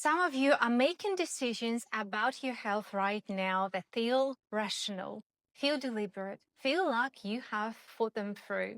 Some of you are making decisions about your health right now that feel rational, feel deliberate, feel like you have thought them through,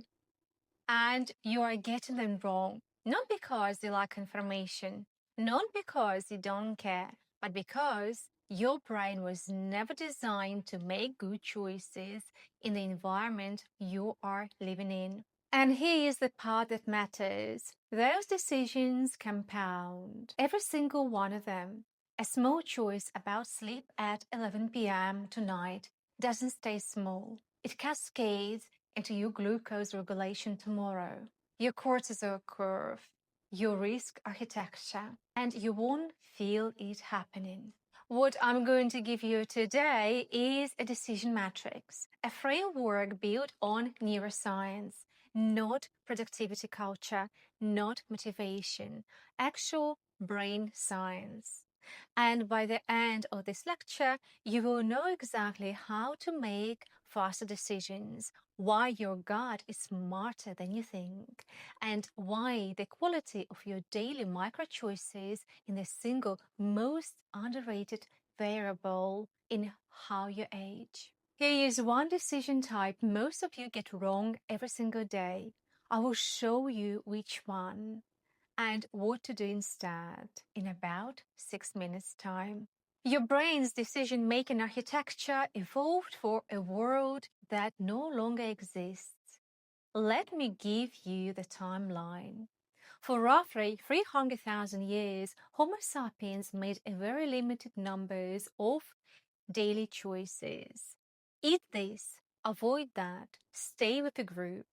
and you are getting them wrong, not because you lack information, not because you don't care, but because your brain was never designed to make good choices in the environment you are living in. And here is the part that matters. Those decisions compound, every single one of them. A small choice about sleep at 11 p.m. tonight doesn't stay small. It cascades into your glucose regulation tomorrow, your cortisol curve, your risk architecture, and you won't feel it happening. What I'm going to give you today is a decision matrix, a framework built on neuroscience, not productivity culture, not motivation, actual brain science. And by the end of this lecture, you will know exactly how to make faster decisions, why your gut is smarter than you think, and why the quality of your daily micro choices is the single most underrated variable in how you age. Here is one decision type most of you get wrong every single day. I will show you which one and what to do instead in about 6 minutes' time. Your brain's decision-making architecture evolved for a world that no longer exists. Let me give you the timeline. For roughly 300,000 years, Homo sapiens made a very limited numbers of daily choices. Eat this, avoid that, stay with the group.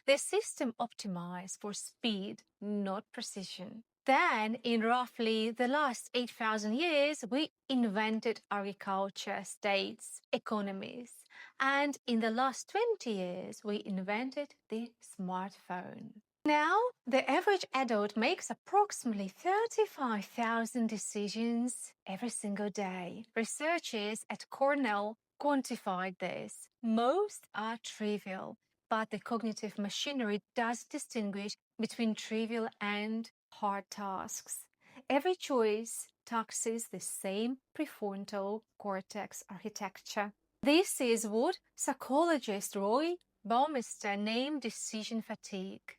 The system optimized for speed, not precision. Then, in roughly the last 8,000 years, we invented agriculture, states, economies. And in the last 20 years, we invented the smartphone. Now, the average adult makes approximately 35,000 decisions every single day. Researchers at Cornell quantified this. Most are trivial, but the cognitive machinery does distinguish between trivial and hard tasks. Every choice taxes the same prefrontal cortex architecture. This is what psychologist Roy Baumeister named decision fatigue.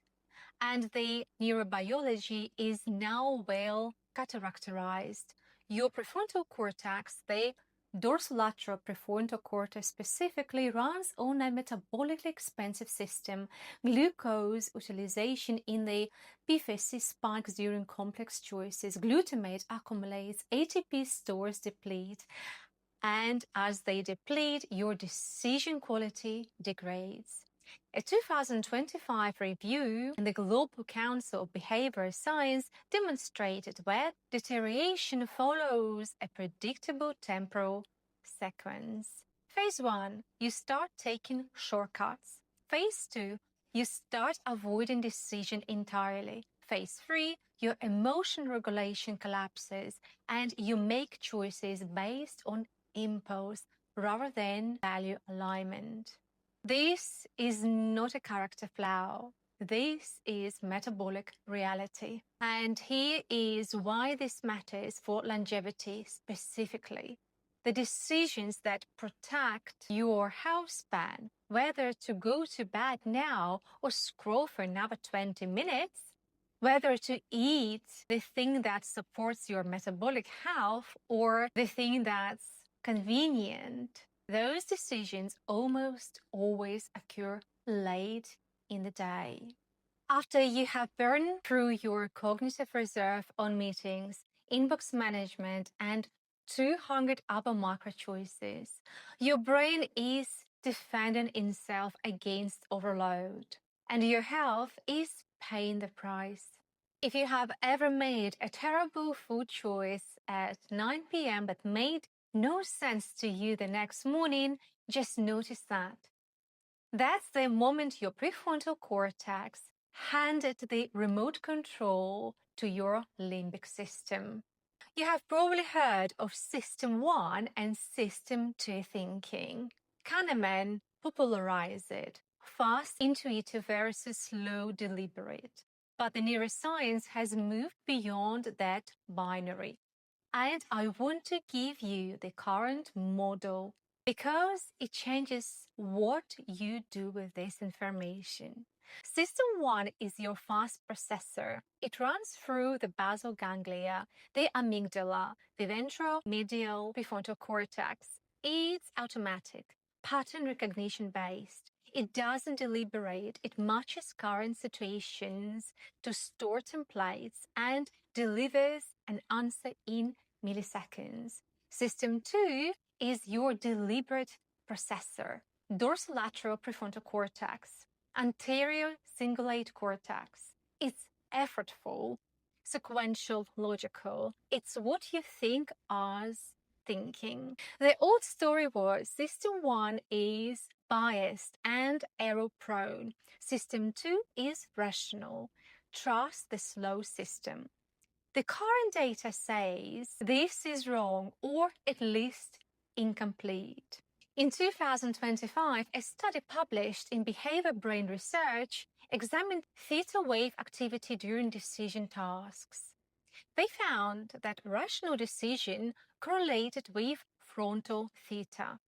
And the neurobiology is now well characterized. Your prefrontal cortex, the dorsolateral prefrontal cortex specifically, runs on a metabolically expensive system. Glucose utilization in the PFC spikes during complex choices. Glutamate accumulates, ATP stores deplete, and as they deplete, your decision quality degrades. A 2025 review in the Global Council of Behavioral Science demonstrated that deterioration follows a predictable temporal sequence. Phase 1, you start taking shortcuts. Phase 2, you start avoiding decision entirely. Phase 3, your emotion regulation collapses and you make choices based on impulse rather than value alignment. This is not a character flaw. This is metabolic reality. And here is why this matters for longevity specifically. The decisions that protect your health span, whether to go to bed now or scroll for another 20 minutes, whether to eat the thing that supports your metabolic health or the thing that's convenient, those decisions almost always occur late in the day. After you have burned through your cognitive reserve on meetings, inbox management, and 200 other micro choices, your brain is defending itself against overload, and your health is paying the price. If you have ever made a terrible food choice at 9 p.m. that made no sense to you the next morning, just notice that. That's the moment your prefrontal cortex handed the remote control to your limbic system. You have probably heard of System 1 and System 2 thinking. Kahneman popularized it: fast, intuitive versus slow, deliberate. But the neuroscience has moved beyond that binary. And I want to give you the current model because it changes what you do with this information. System 1 is your fast processor. It runs through the basal ganglia, the amygdala, the ventral medial prefrontal cortex. It's automatic, pattern recognition based. It doesn't deliberate. It matches current situations to store templates and delivers an answer in milliseconds. System 2 is your deliberate processor, dorsolateral prefrontal cortex, anterior cingulate cortex. It's effortful, sequential, logical. It's what you think as thinking. The old story was System 1 is biased and error prone. System 2 is rational. Trust the slow system. The current data says this is wrong or at least incomplete. In 2025, a study published in Behavior Brain Research examined theta wave activity during decision tasks. They found that rational decision correlated with frontal theta,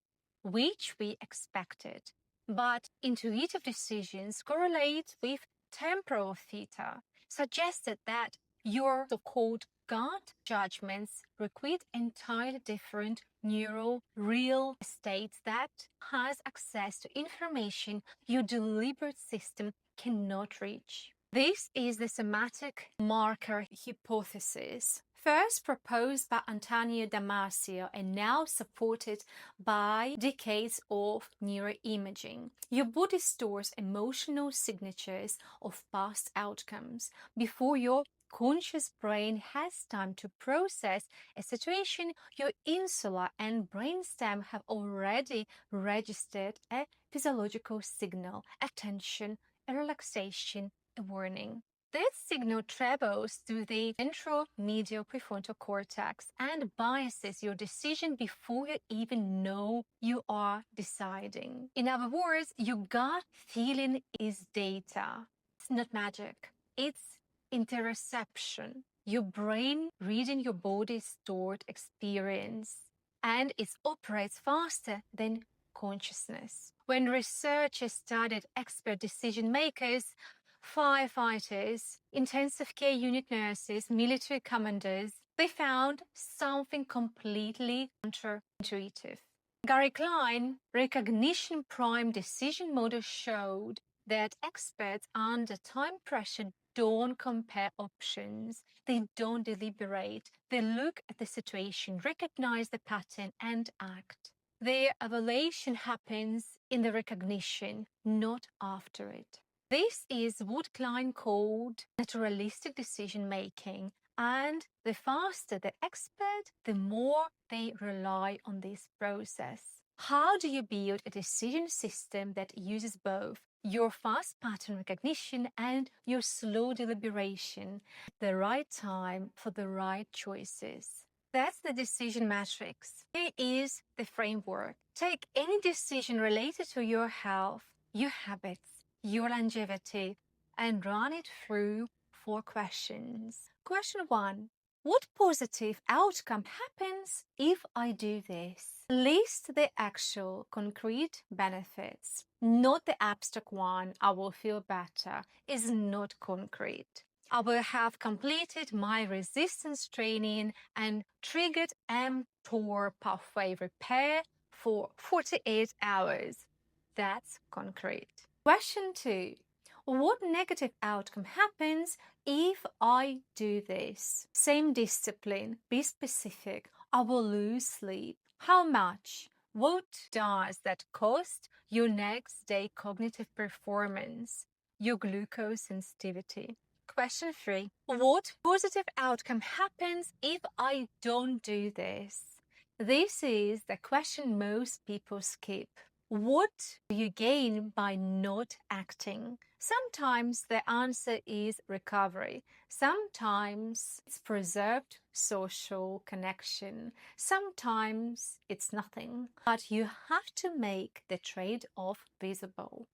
which we expected, but intuitive decisions correlate with temporal theta, suggested that your so-called gut judgments require entirely different neural real estate that has access to information your deliberate system cannot reach. This is the somatic marker hypothesis, first proposed by Antonio Damasio and now supported by decades of neuroimaging. Your body stores emotional signatures of past outcomes before your conscious brain has time to process a situation. Your insula and brainstem have already registered a physiological signal, attention, a relaxation, a warning. This signal travels through the ventral medial prefrontal cortex and biases your decision before you even know you are deciding. In other words, your gut feeling is data. It's not magic. It's interoception. Your brain reading your body's stored experience, and it operates faster than consciousness. When researchers studied expert decision makers, firefighters, intensive care unit nurses, military commanders, they found something completely counterintuitive. Gary Klein recognition prime decision model showed that experts under time pressure don't compare options. They don't deliberate. They look at the situation, recognize the pattern, and act. Their evaluation happens in the recognition, not after it. This is what Klein called naturalistic decision making. And the faster the expert, the more they rely on this process. How do you build a decision system that uses both your fast pattern recognition and your slow deliberation at the right time for the right choices? That's the decision matrix. Here is the framework. Take any decision related to your health, your habits, your longevity, and run it through 4 questions. Question 1. What positive outcome happens if I do this? List the actual concrete benefits, not the abstract one, I will feel better, is not concrete. I will have completed my resistance training and triggered mTOR pathway repair for 48 hours. That's concrete. Question 2. What negative outcome happens if I do this? Same discipline, be specific. I will lose sleep. How much? What does that cost your next day cognitive performance, your glucose sensitivity? Question 3. What positive outcome happens if I don't do this? This is the question most people skip. What do you gain by not acting? Sometimes the answer is recovery. Sometimes it's preserved social connection. Sometimes it's nothing. But you have to make the trade-off visible.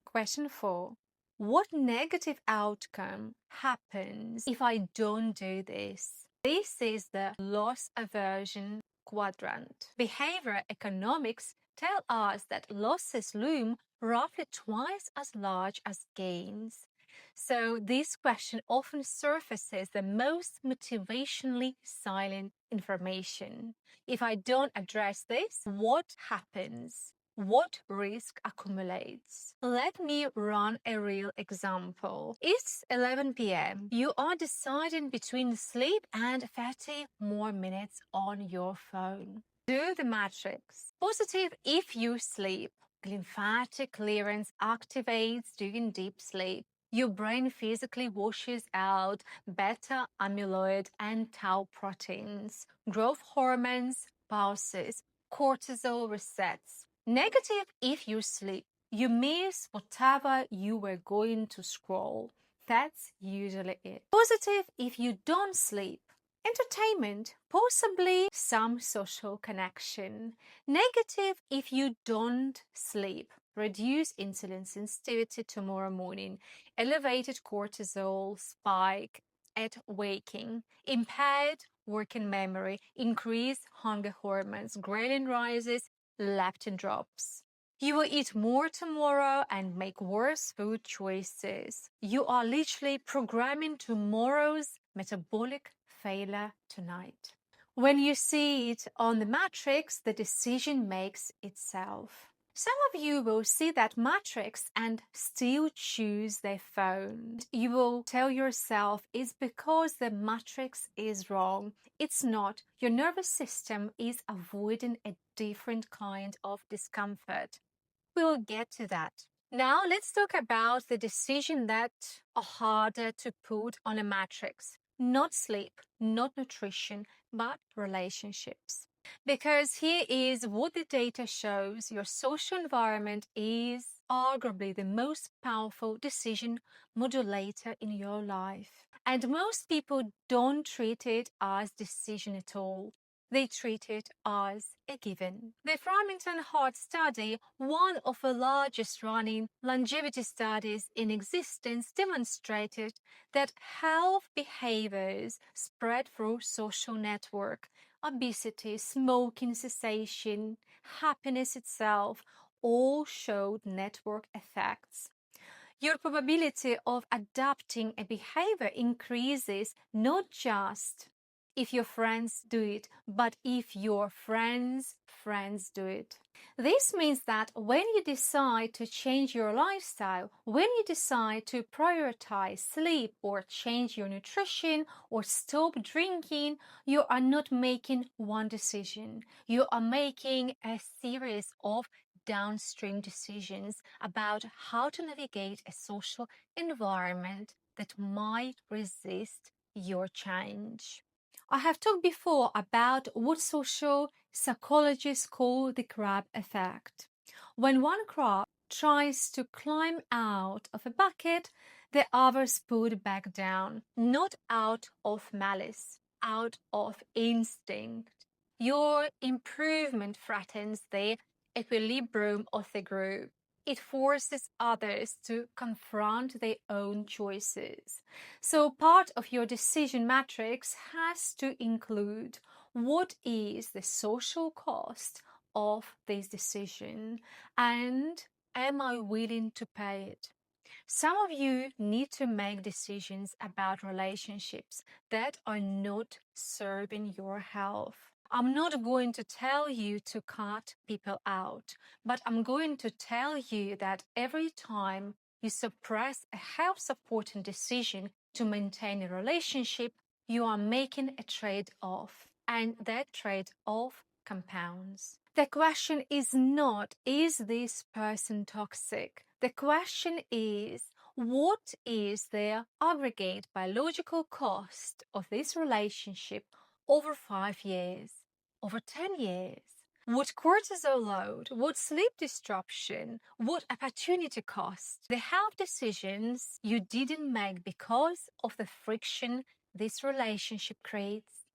Question 4. what negative outcome happens if I don't do this? This is the loss aversion quadrant. Behavior economics tell us that losses loom roughly twice as large as gains. So this question often surfaces the most motivationally silent information. If I don't address this, what happens? What risk accumulates? Let me run a real example. It's 11 p.m. You are deciding between sleep and 30 more minutes on your phone. Do the matrix. Positive if you sleep. Lymphatic clearance activates during deep sleep. Your brain physically washes out beta amyloid and tau proteins. Growth hormones pulses. Cortisol resets. Negative if you sleep. You miss whatever you were going to scroll. That's usually it. Positive if you don't sleep. Entertainment, possibly some social connection. Negative if you don't sleep. Reduce insulin sensitivity tomorrow morning. Elevated cortisol spike at waking. Impaired working memory. Increased hunger hormones. Ghrelin rises. Leptin drops. You will eat more tomorrow and make worse food choices. You are literally programming tomorrow's metabolic failure tonight. When you see it on the matrix, the decision makes itself. Some of you will see that matrix and still choose their phone. You will tell yourself it's because the matrix is wrong. It's not. Your nervous system is avoiding a different kind of discomfort. We'll get to that. Now let's talk about the decisions that are harder to put on a matrix. Not sleep, not nutrition, but relationships. Because here is what the data shows: your social environment is arguably the most powerful decision modulator in your life. And most people don't treat it as decision at all. They treat it as a given. The Framingham Heart Study, one of the largest running longevity studies in existence, demonstrated that health behaviors spread through social network. Obesity, smoking cessation, happiness itself all showed network effects. Your probability of adopting a behavior increases not just if your friends do it, but if your friends' friends do it. This means that when you decide to change your lifestyle, when you decide to prioritize sleep or change your nutrition or stop drinking, you are not making one decision. You are making a series of downstream decisions about how to navigate a social environment that might resist your change. I have talked before about what social psychologists call the crab effect. When one crab tries to climb out of a bucket, the others put back down, not out of malice, out of instinct. Your improvement threatens the equilibrium of the group. It forces others to confront their own choices. So, part of your decision matrix has to include what is the social cost of this decision and am I willing to pay it? Some of you need to make decisions about relationships that are not serving your health. I'm not going to tell you to cut people out, but I'm going to tell you that every time you suppress a health supporting decision to maintain a relationship, you are making a trade-off, and that trade-off compounds. The question is not, is this person toxic? The question is, what is the aggregate biological cost of this relationship over 5 years, over 10 years? What cortisol load, what sleep disruption, what opportunity cost? The health decisions you didn't make because of the friction this relationship creates.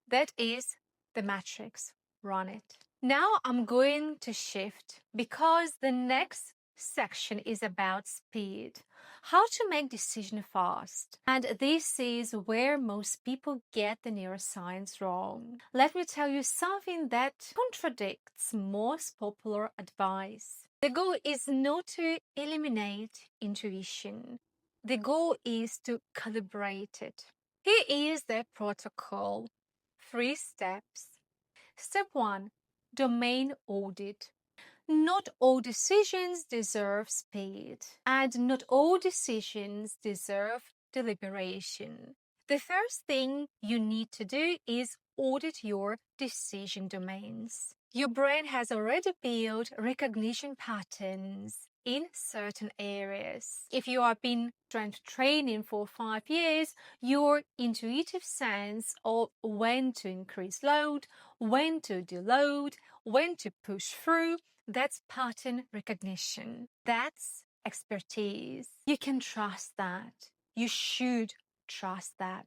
That is the matrix. Run it. Now I'm going to shift because the next section is about speed. how to make decisions fast. And this is where most people get the neuroscience wrong. Let me tell you something that contradicts most popular advice. The goal is not to eliminate intuition. The goal is to calibrate it. Here is the protocol. 3 steps. Step 1. Domain audit. Not all decisions deserve speed, and not all decisions deserve deliberation. The first thing you need to do is audit your decision domains. Your brain has already built recognition patterns in certain areas. If you have been strength training for 5 years, your intuitive sense of when to increase load, when to deload, when to push through, that's pattern recognition. That's expertise. You can trust that. You should trust that.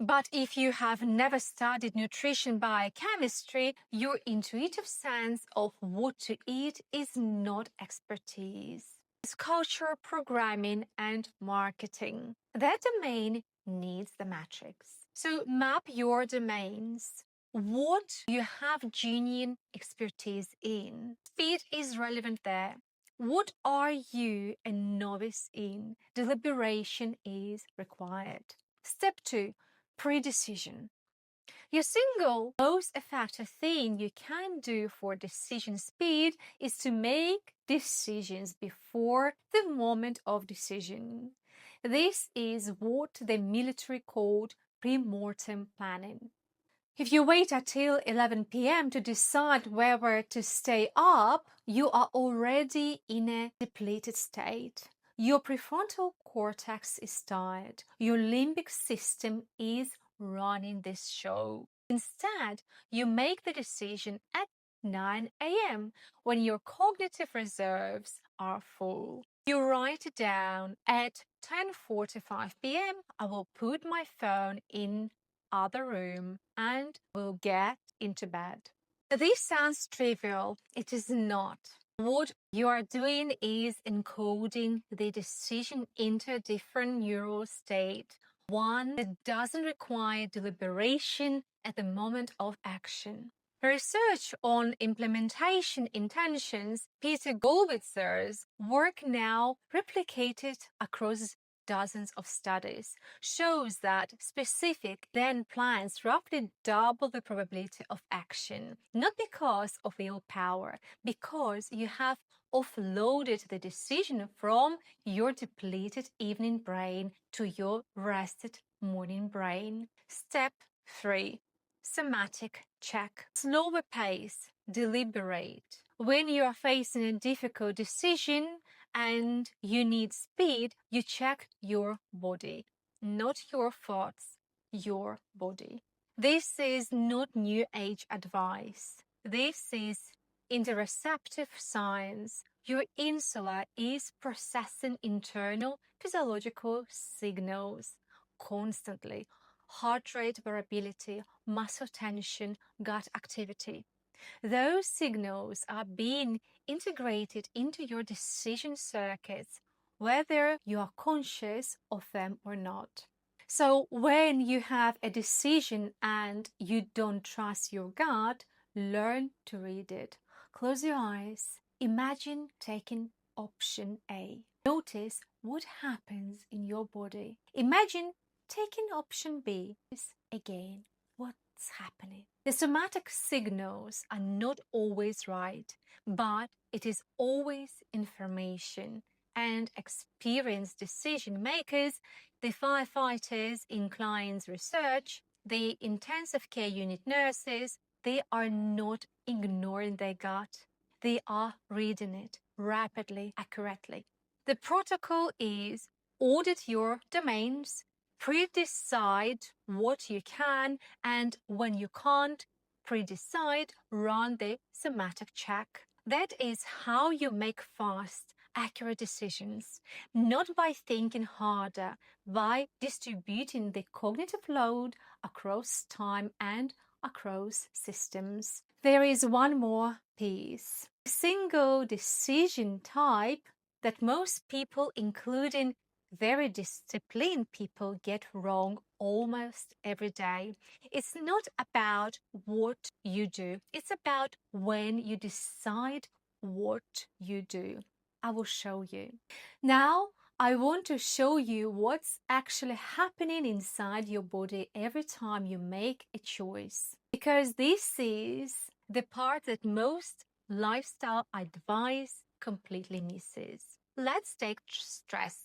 But if you have never studied nutrition biochemistry, your intuitive sense of what to eat is not expertise. It's culture, programming, and marketing. That domain needs the matrix. So map your domains. What you have genuine expertise in. Speed is relevant there. What are you a novice in? Deliberation is required. Step 2. Pre-decision. Your single most effective thing you can do for decision speed is to make decisions before the moment of decision. This is what the military called pre-mortem planning. If you wait until 11 p.m. to decide whether to stay up, you are already in a depleted state. Your prefrontal cortex is tired. Your limbic system is running this show. Instead, you make the decision at 9 a.m. when your cognitive reserves are full. You write it down at 10:45 p.m. I will put my phone in other room and will get into bed. This sounds trivial. It is not. What you are doing is encoding the decision into a different neural state, one that doesn't require deliberation at the moment of action. Research on implementation intentions, Peter Goldwitzer's work now replicated across dozens of studies, shows that specific then plans roughly double the probability of action, not because of willpower, because you have offloaded the decision from your depleted evening brain to your rested morning brain. Step 3. Somatic check. Slower pace, deliberate. When you are facing a difficult decision and you need speed, you check your body, not your thoughts, your body. This is not new age advice. This is interoceptive science. Your insula is processing internal physiological signals constantly. Heart rate variability, muscle tension, gut activity. Those signals are being integrated into your decision circuits, whether you are conscious of them or not. So when you have a decision and you don't trust your gut, learn to read it. Close your eyes. Imagine taking option A. Notice what happens in your body. Imagine taking option B. Again, what's happening? The somatic signals are not always right, but it is always information. And experienced decision makers, the firefighters in Klein's research, the intensive care unit nurses, they are not ignoring their gut. They are reading it rapidly, accurately. The protocol is audit your domains, pre-decide what you can, and when you can't, pre-decide, run the somatic check. That is how you make fast, accurate decisions, not by thinking harder, by distributing the cognitive load across time and across systems. There is one more piece. A single decision type that most people, including very disciplined people get wrong almost every day. It's not about what you do, it's about when you decide what you do. I will show you. Now, I want to show you what's actually happening inside your body every time you make a choice. Because this is the part that most lifestyle advice completely misses. Let's take stress.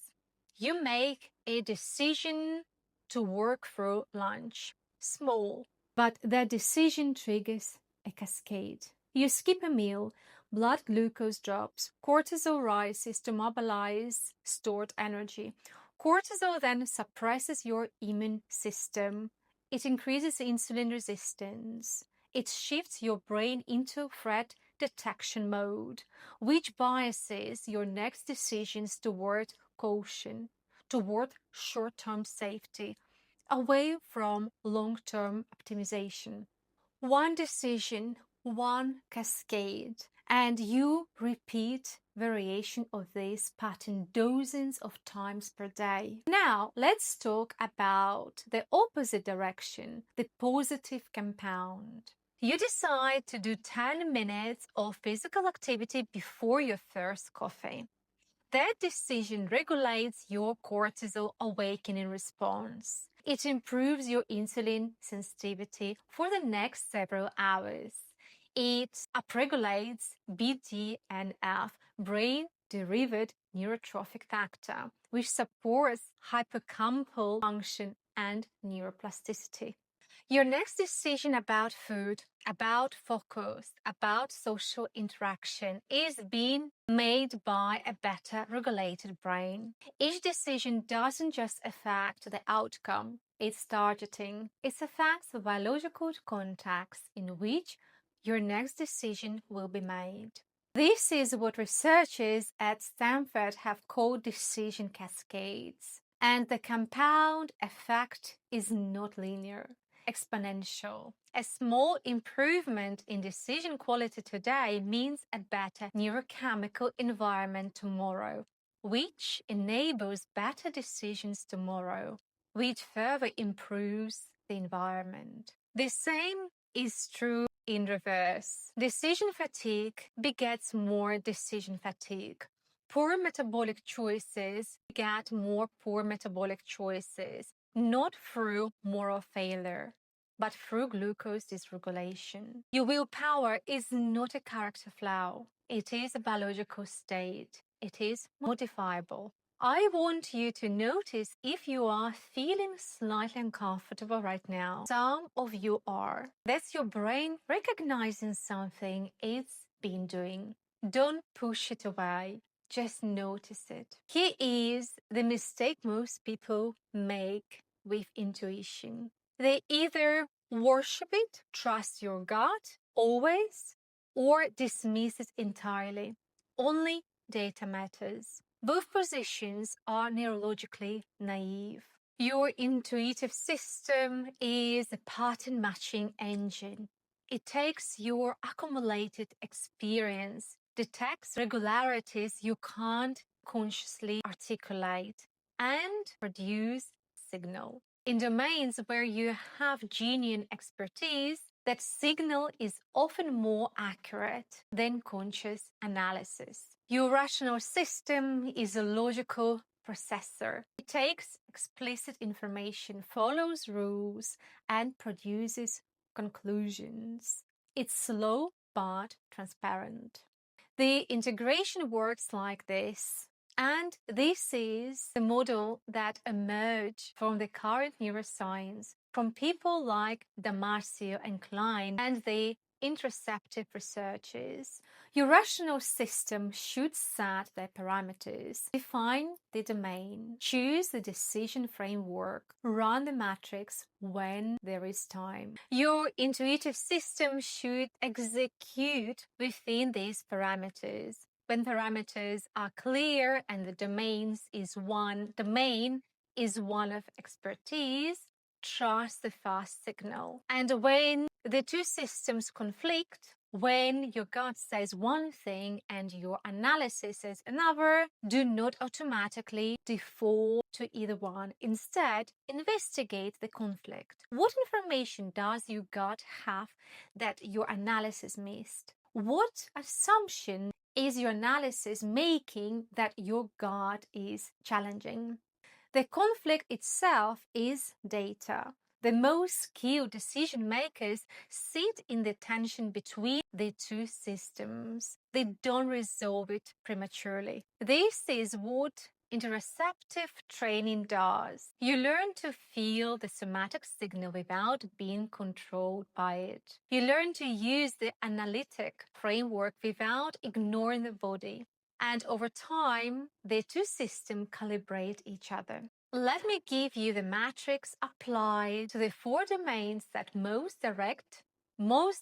You make a decision to work through lunch. Small, but that decision triggers a cascade. You skip a meal, blood glucose drops, cortisol rises to mobilize stored energy. Cortisol then suppresses your immune system. It increases insulin resistance. It shifts your brain into threat detection mode, which biases your next decisions toward caution, toward short-term safety, away from long-term optimization. One decision, one cascade, and you repeat variation of this pattern dozens of times per day. Now, let's talk about the opposite direction, the positive compound. You decide to do 10 minutes of physical activity before your first coffee. That decision regulates your cortisol awakening response. It improves your insulin sensitivity for the next several hours. It upregulates BDNF, brain-derived neurotrophic factor, which supports hippocampal function and neuroplasticity. Your next decision about food, about focus, about social interaction is being made by a better regulated brain. Each decision doesn't just affect the outcome, it's targeting. It affects the biological context in which your next decision will be made. This is what researchers at Stanford have called decision cascades. And the compound effect is not linear. Exponential. A small improvement in decision quality today means a better neurochemical environment tomorrow, which enables better decisions tomorrow, which further improves the environment. The same is true in reverse. Decision fatigue begets more decision fatigue. Poor metabolic choices beget more poor metabolic choices, not through moral failure, but through glucose dysregulation. Your willpower is not a character flaw. It is a biological state. It is modifiable. I want you to notice if you are feeling slightly uncomfortable right now. Some of you are. That's your brain recognizing something it's been doing. Don't push it away. Just notice it. Here is the mistake most people make with intuition. They either worship it, trust your gut always, or dismiss it entirely. Only data matters. Both positions are neurologically naive. Your intuitive system is a pattern matching engine. It takes your accumulated experience, detects regularities you can't consciously articulate, and produce signal. In domains where you have genuine expertise, that signal is often more accurate than conscious analysis. Your rational system is a logical processor. It takes explicit information, follows rules, and produces conclusions. It's slow but transparent. The integration works like this. And this is the model that emerged from the current neuroscience, from people like Damasio and Klein and the interoceptive researchers. Your rational system should set the parameters, define the domain, choose the decision framework, run the matrix when there is time. Your intuitive system should execute within these parameters. When parameters are clear and the domain is one of expertise, trust the fast signal. And when the two systems conflict, When your gut says one thing and your analysis says another, do not automatically default to either one. Instead, investigate the conflict. What information does your gut have that your analysis missed? What assumption is your analysis making that your gut is challenging? The conflict itself is data. The most skilled decision makers sit in the tension between the two systems. They don't resolve it prematurely. This is what interoceptive training does. You learn to feel the somatic signal without being controlled by it. You learn to use the analytic framework without ignoring the body. And over time, the two systems calibrate each other. Let me give you the matrix applied to the four domains that most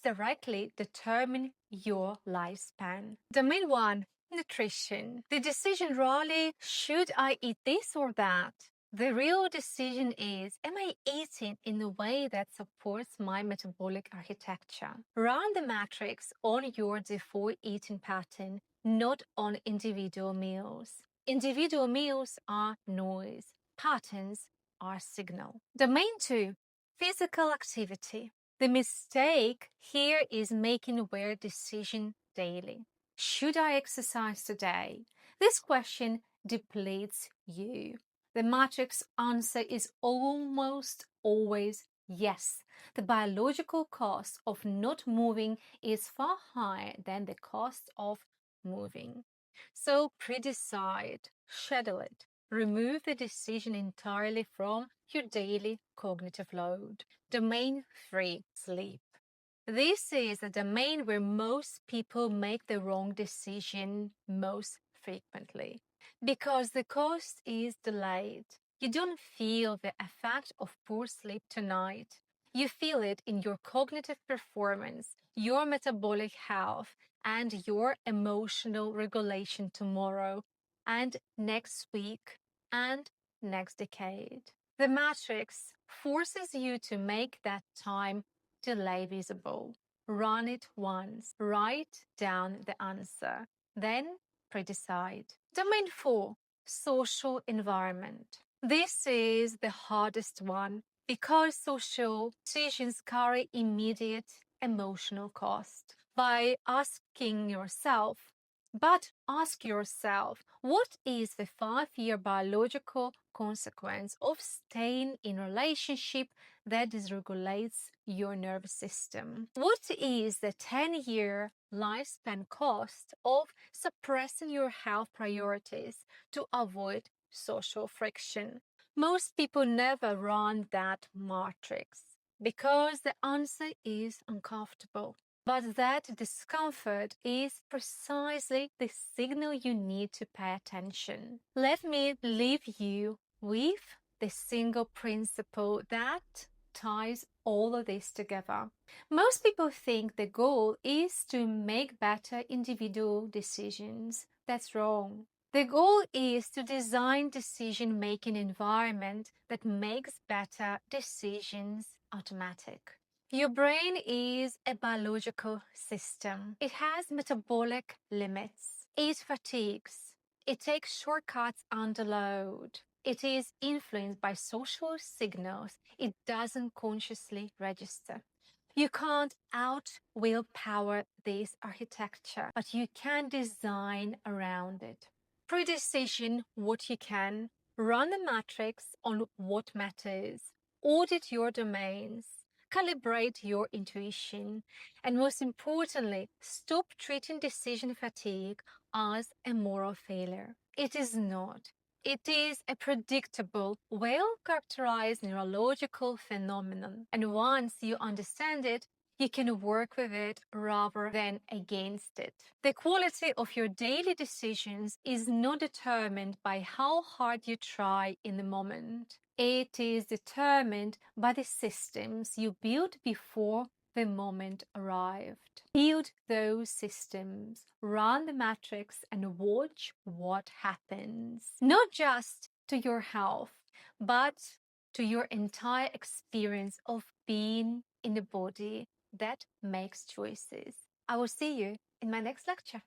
directly determine your lifespan. Domain 1, nutrition. The decision rarely, should I eat this or that? The real decision is, am I eating in a way that supports my metabolic architecture? Run the matrix on your default eating pattern, not on individual meals. Individual meals are noise. Patterns are signal. Domain 2, physical activity. The mistake here is making a weird decision daily. Should I exercise today? This question depletes you. The matrix answer is almost always yes. The biological cost of not moving is far higher than the cost of moving. So pre-decide, schedule it. Remove the decision entirely from your daily cognitive load. Domain 3, sleep. This is a domain where most people make the wrong decision most frequently because the cost is delayed. You don't feel the effect of poor sleep tonight. You feel it in your cognitive performance, your metabolic health, and your emotional regulation tomorrow and next week and next decade. The matrix forces you to make that time delay visible. Run it once. Write down the answer. Then pre-decide. Domain 4, social environment. This is the hardest one because social decisions carry immediate emotional cost. By asking yourself, ask yourself, what is the 5-year biological consequence of staying in a relationship that dysregulates your nervous system? What is the 10-year lifespan cost of suppressing your health priorities to avoid social friction? Most people never run that matrix because the answer is uncomfortable. But that discomfort is precisely the signal you need to pay attention. Let me leave you with the single principle that ties all of this together. Most people think the goal is to make better individual decisions. That's wrong. The goal is to design decision-making environment that makes better decisions automatic. Your brain is a biological system. It has metabolic limits. It fatigues. It takes shortcuts under load. It is influenced by social signals it doesn't consciously register. You can't willpower this architecture, but you can design around it. Pre-decision what you can, run the matrix on what matters, audit your domains, calibrate your intuition, and most importantly, stop treating decision fatigue as a moral failure. It is not. It is a predictable, well-characterized neurological phenomenon. And once you understand it, you can work with it rather than against it. The quality of your daily decisions is not determined by how hard you try in the moment. It is determined by the systems you built before the moment arrived. Build those systems, run the matrix, and watch what happens. Not just to your health, but to your entire experience of being in a body that makes choices. I will see you in my next lecture.